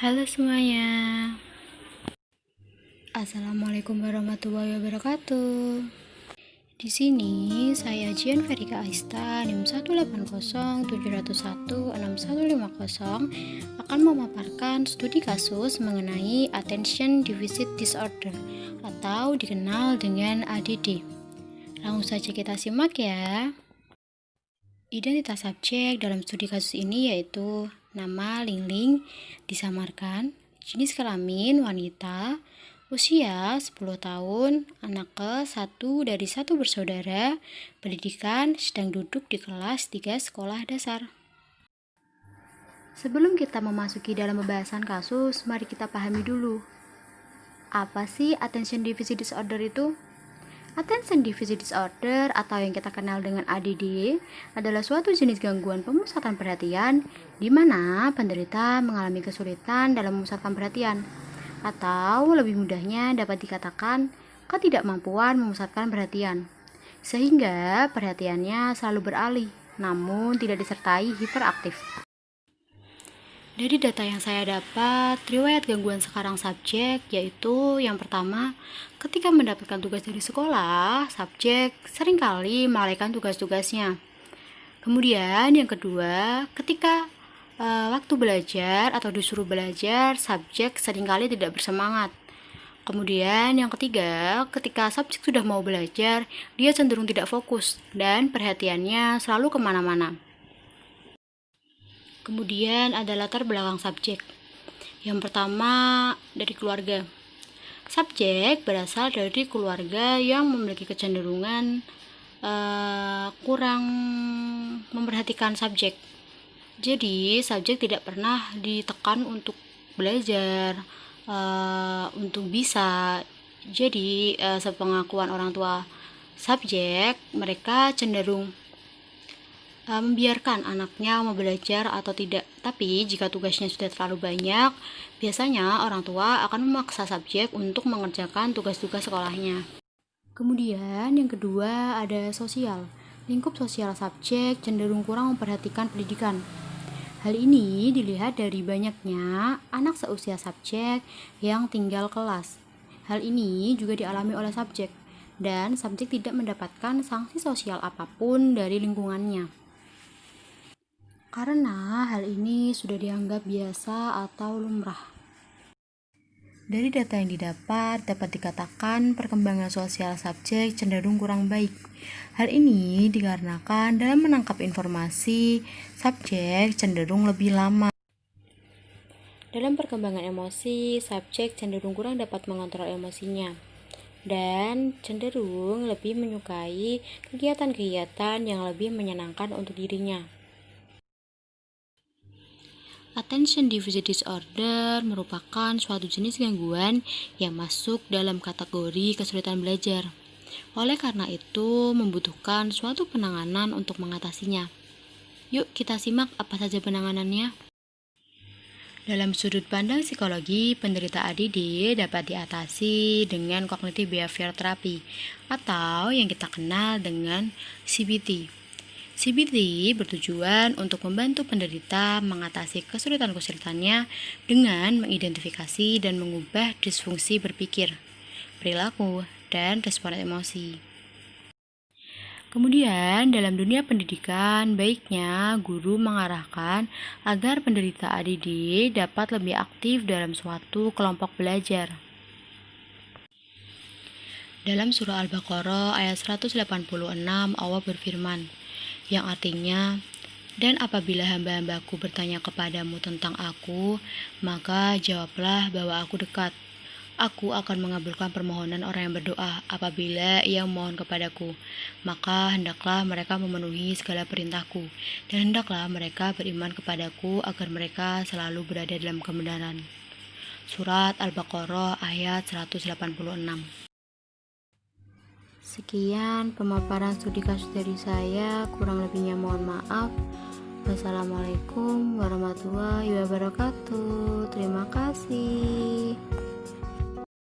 Halo semuanya. Assalamualaikum warahmatullahi wabarakatuh. Di sini saya Jian Verika Aista NIM 18070161150 akan memaparkan studi kasus mengenai Attention Deficit Disorder atau dikenal dengan ADD. Langsung saja kita simak ya. Identitas subjek dalam studi kasus ini yaitu nama Lingling, disamarkan, jenis kelamin wanita, usia 10 tahun, anak ke-1 dari 1 bersaudara, pendidikan sedang duduk di kelas 3 sekolah dasar. Sebelum kita memasuki dalam pembahasan kasus, mari kita pahami dulu. Apa sih Attention Deficit Disorder itu? Attention Deficit Disorder atau yang kita kenal dengan ADD adalah suatu jenis gangguan pemusatan perhatian di mana penderita mengalami kesulitan dalam memusatkan perhatian atau lebih mudahnya dapat dikatakan ketidakmampuan memusatkan perhatian sehingga perhatiannya selalu beralih namun tidak disertai hiperaktif. Dari data yang saya dapat, riwayat gangguan sekarang subjek yaitu yang pertama, ketika mendapatkan tugas dari sekolah, subjek seringkali melalaikan tugas-tugasnya. Kemudian yang kedua, ketika waktu belajar atau disuruh belajar, subjek seringkali tidak bersemangat. Kemudian yang ketiga, ketika subjek sudah mau belajar, dia cenderung tidak fokus dan perhatiannya selalu kemana-mana. Kemudian ada latar belakang subjek. Yang pertama dari keluarga. Subjek berasal dari keluarga yang memiliki kecenderungan kurang memperhatikan subjek. Jadi subjek tidak pernah ditekan untuk belajar, untuk bisa. Jadi sepengakuan orang tua subjek, mereka cenderung membiarkan anaknya mau belajar atau tidak. Tapi jika tugasnya sudah terlalu banyak, biasanya orang tua akan memaksa subjek untuk mengerjakan tugas-tugas sekolahnya. Kemudian yang kedua ada sosial. Lingkup sosial subjek cenderung kurang memperhatikan pendidikan. Hal ini dilihat dari banyaknya anak seusia subjek yang tinggal kelas. Hal ini juga dialami oleh subjek dan subjek tidak mendapatkan sanksi sosial apapun dari lingkungannya. Karena hal ini sudah dianggap biasa atau lumrah. Dari data yang dapat dikatakan perkembangan sosial subjek cenderung kurang baik. Hal ini dikarenakan dalam menangkap informasi, subjek cenderung lebih lama. Dalam perkembangan emosi, subjek cenderung kurang dapat mengontrol emosinya dan cenderung lebih menyukai kegiatan-kegiatan yang lebih menyenangkan untuk dirinya. Attention Deficit Disorder merupakan suatu jenis gangguan yang masuk dalam kategori kesulitan belajar. Oleh karena itu, membutuhkan suatu penanganan untuk mengatasinya. Yuk kita simak apa saja penanganannya. Dalam sudut pandang psikologi, penderita ADD dapat diatasi dengan Cognitive Behavior Therapy atau yang kita kenal dengan CBT. CBT bertujuan untuk membantu penderita mengatasi kesulitan-kesulitannya dengan mengidentifikasi dan mengubah disfungsi berpikir, perilaku, dan respon emosi. Kemudian, dalam dunia pendidikan, baiknya guru mengarahkan agar penderita ADD dapat lebih aktif dalam suatu kelompok belajar. Dalam surah Al-Baqarah ayat 186 Allah berfirman, yang artinya, dan apabila hamba-hambaku bertanya kepadamu tentang aku, maka jawablah bahwa aku dekat. Aku akan mengabulkan permohonan orang yang berdoa apabila ia memohon kepadaku. Maka hendaklah mereka memenuhi segala perintahku, dan hendaklah mereka beriman kepadaku agar mereka selalu berada dalam kebenaran. Surat Al-Baqarah ayat 186. Sekian pemaparan studi kasus dari saya, kurang lebihnya mohon maaf. Wassalamualaikum warahmatullahi wabarakatuh. Terima kasih.